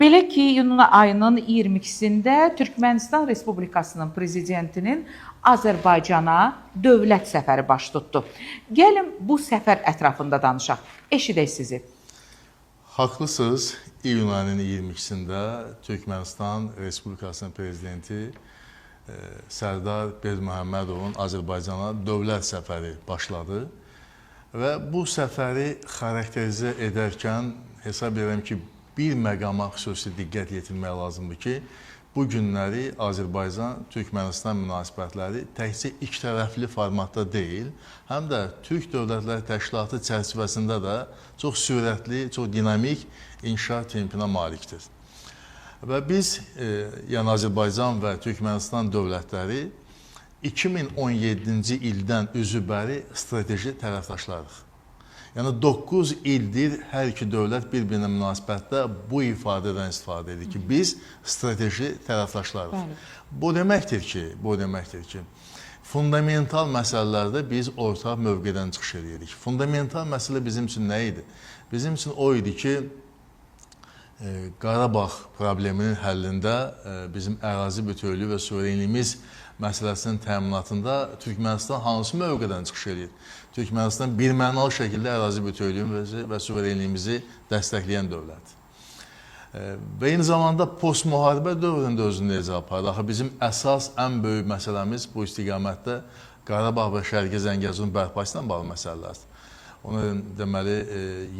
Belə ki, iyun ayının 22-sində Türkmənistan Respublikasının prezidentinin Azərbaycana dövlət səfəri baş tutdu. Gəlin bu səfər ətrafında danışaq. Eşidək sizi. Haqlısınız. İyun ayının 22-sində Türkmənistan Respublikasının prezidenti Sərdar Berdimuhammədovun Azərbaycana dövlət səfəri başladı. Və bu səfəri xarakterizə edərkən hesab edirəm ki, bir məqama xüsusi diqqət yetirmək lazımdır ki, bu günləri Azərbaycan-Türkmənistan münasibətləri təkcə ikitərəfli formatda deyil, həm də Türk Dövlətləri Təşkilatı çərçivəsində də çox sürətli, çox dinamik inkişaf tempinə malikdir. Və biz, yəni Azərbaycan və Türkmənistan dövlətləri 2017-ci ildən üzübəri strateji tərəfdaşlarıq. Yəni 9 ildir hər iki dövlət bir-birinə münasibətdə bu ifadədən istifadə edir ki, biz strateji tərəfdaşlarıq. Bu deməkdir ki, fundamental məsələlərdə biz ortaq mövqedən çıxış edirik. Fundamental məsələ bizim üçün nə idi? Bizim üçün o idi ki, Qarabağ probleminin həllində bizim ərazi bütövlüyü və suverenliyimiz məsələsinin təminatında Türkmənistan hansı mövqedən çıxış edir? Türkmənistan birmənalı şəkildə ərazi bütövlüyümüzü və suverenliyimizi dəstəkləyən dövlət. Və eyni zamanda postmuharibə dövründə özünü necə aparır? Axı bizim əsas, ən böyük məsələmiz bu istiqamətdə Qarabağ və Şərqi Zəngəzurun bərpası ilə bağlı məsələlərdir. Onu deməli,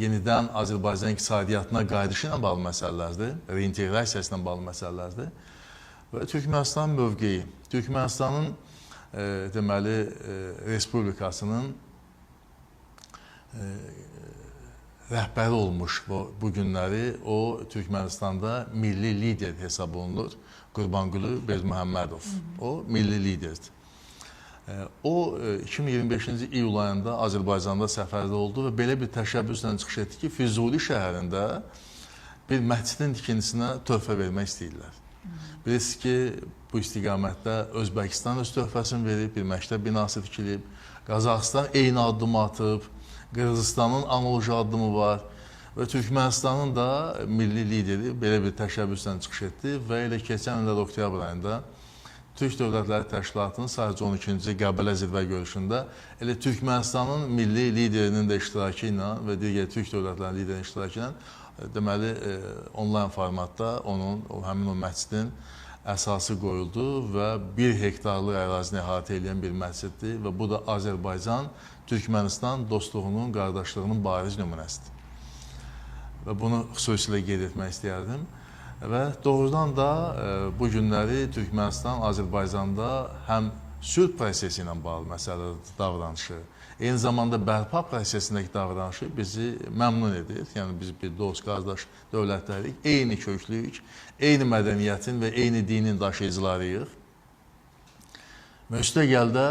yenidən Azərbaycan iqtisadiyyatına qayıdışı ilə bağlı məsələlərdir, reinteqrasiyası ilə bağlı məsələlərdir. Və Türkmənistan mövqeyi, Türkmənistanın deməli, Respublikasının rəhbəri olmuş bu günləri o Türkmənistanda milli lider hesab olunur, Qurbanqulu Berdimuhammədov. O milli liderdir. O 2025-ci iyul ayında Azərbaycanda səfərdə oldu və belə bir təşəbbüslə çıxış etdi ki, Füzuli şəhərində bir məscidin tikintisinə töhfə vermək istəyirlər. Bilirsiniz ki, bu istiqamətdə Özbəkistan öz töhfəsini verib, bir məktəb binası tikilib, Qazaxıstan eyni addımı atıb, Qırğızıstanın analoji addımı var və Türkmənistanın da milli lideri belə bir təşəbbüslə çıxış etdi və elə keçən ildə oktyabr ayında Türk Dövlətləri Təşkilatının sadəcə 12-ci Qəbələ zirvə görüşündə elə Türkmənistanın milli liderinin də iştirakı ilə və digər Türk Dövlətlərinin liderinin iştirakı ilə deməli onlayn formatda həmin o məscidin əsası qoyuldu və 1 hektarlıq ərazini əhatə edən bir məsciddir və bu da Azərbaycan-Türkmənistan dostluğunun, qardaşlığının bariz nümunəsidir. Və bunu xüsusilə qeyd etmək istəyərdim. Və doğrudan da bu günləri Türkmənistan Azərbaycanda həm sülh prosesi ilə bağlı məsələdə davranışı, eyni zamanda bərpa prosesindəki davranışı bizi məmnun edir. Yəni biz bir dost, qardaş dövlətlərik, eyni köklüyük, eyni mədəniyyətin və eyni dinin daşıyıcılarıyıq. Və üstəgəldə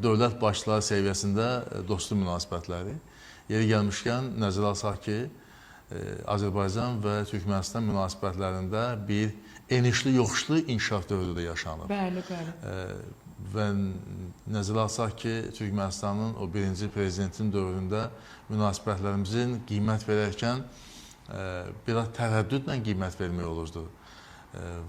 dövlət başçıları səviyyəsində dostluq münasibətləri. Yeri gəlmişkən nəzərə alsaq ki, Azərbaycan və Türkmənistan münasibətlərində bir enişli-yoxuşlu inkişaf dövrü də yaşanıb. Bəli, bəli. Və nəzərə alsaq ki, Türkmənistanın o birinci prezidentin dövründə münasibətlərimizin qiymət verərkən biraz tərəddüdlə qiymət vermək olurdu.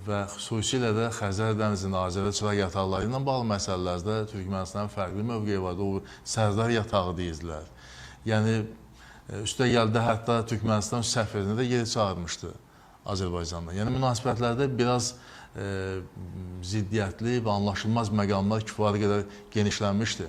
Və xüsusilə də Xəzər dənizinin Azərə çıraq yataqları ilə bağlı məsələlərdə Türkmənistanın fərqli mövqeyi vardı. O Sərdar yatağı deyirdilər. Yəni, üstəgəldə hətta Türkmənistan səfirini də geri çağırmışdı Azərbaycanda. Yəni, münasibətlərdə biraz ziddiyyətli və anlaşılmaz məqamlar kifayət qədər genişlənmişdi.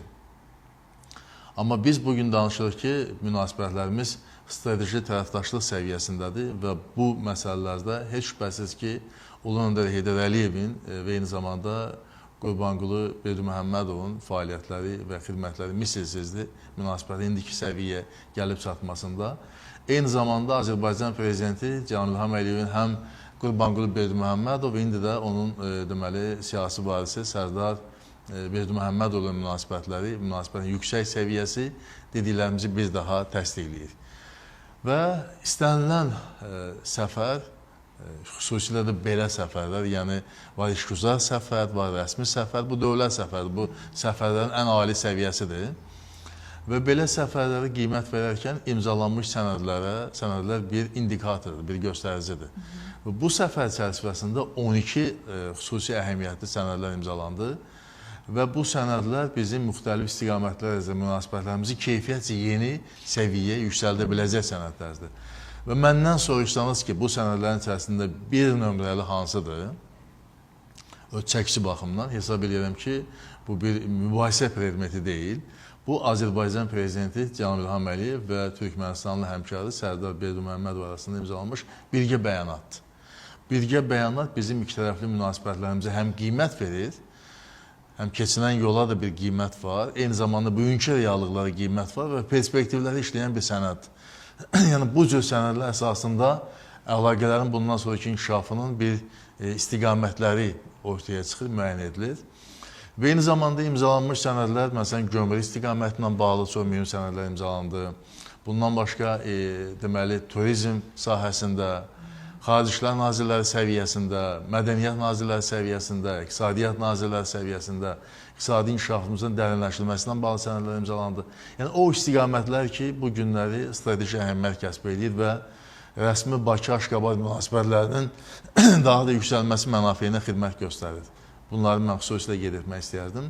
Amma biz bugün danışırıq ki, münasibətlərimiz strateji tərəfdaşlıq səviyyəsindədir və bu məsələlərdə heç şübhəsiz ki, Ulu Öndər Heydər Əliyevin və eyni zamanda Qurbanqulu Berdimuhammədovun fəaliyyətləri və xidmətləri misilsizdir münasibətin indiki səviyyəyə gəlib çatmasında. Eyni zamanda Azərbaycan prezidenti Cənab İlham Əliyevin həm Qurbanqulu Berdimuhammədov, indi də onun deməli siyasi varisi Sərdar Berdimuhammədovla münasibətin yüksək səviyyəsi dediklərimizi bir daha təsdiqləyir. Və istənilən səfər, xüsusilə də belə səfərlər, yəni var işgüzar səfər, var rəsmi səfər, bu dövlət səfəri, bu səfərlərin ən ali səviyyəsidir. Və belə səfərlərə qiymət verərkən imzalanmış sənədlər bir indikatordur, bir göstəricidir. Bu səfər çərçivəsində 12 xüsusi əhəmiyyətli sənədlər imzalandı və bu sənədlər bizim müxtəlif istiqamətlərlə münasibətlərimizi keyfiyyətcə yeni səviyyəyə yüksəldə biləcək sənədlərdir. Və məndən soruşsanız ki, bu sənədlərin içərisində bir nömrəli hansıdır? Çəkisi baxımdan hesab edirəm ki, bu bir mübahisə predmeti deyil. Bu, Azərbaycan Prezidenti Cənab İlham Əliyev və Türkmənistanlı həmkarı Sərdar Berdiməhəmmədov arasında imzalanmış birgə bəyanatdır. Birgə bəyanat bizim ikitərəfli münasibətlərimizə həm qiymət verir, həm keçilən yola da bir qiymət var, eyni zamanda bugünkü reallıqlara qiymət var və perspektivləri işləyən bir sənəddir. Yəni, bu cür sənədlər əsasında əlaqələrin bundan sonraki inkişafının bir istiqamətləri ortaya çıxır, müəyyən edilir. Və eyni zamanda imzalanmış sənədlər, məsələn, gömrük istiqamətindən bağlı çox mühüm sənədlər imzalandı. Bundan başqa, deməli, turizm sahəsində, Xarici İşlər Nazirləri səviyyəsində, Mədəniyyət Nazirləri səviyyəsində, İqtisadiyyat Nazirləri səviyyəsində, iqtisadi inkişafımızın dərinləşdirilməsindən bağlı sənədlər imzalandı. Yəni, o istiqamətlər ki, bu günləri strateji əhəmiyyət kəsb edir və rəsmi Bakı-Aşqabad münasibətlərinin daha da yüksəlməsi mənafeyinə xidmət göstərir. Bunları mən xüsusilə qeyd etmək istəyərdim.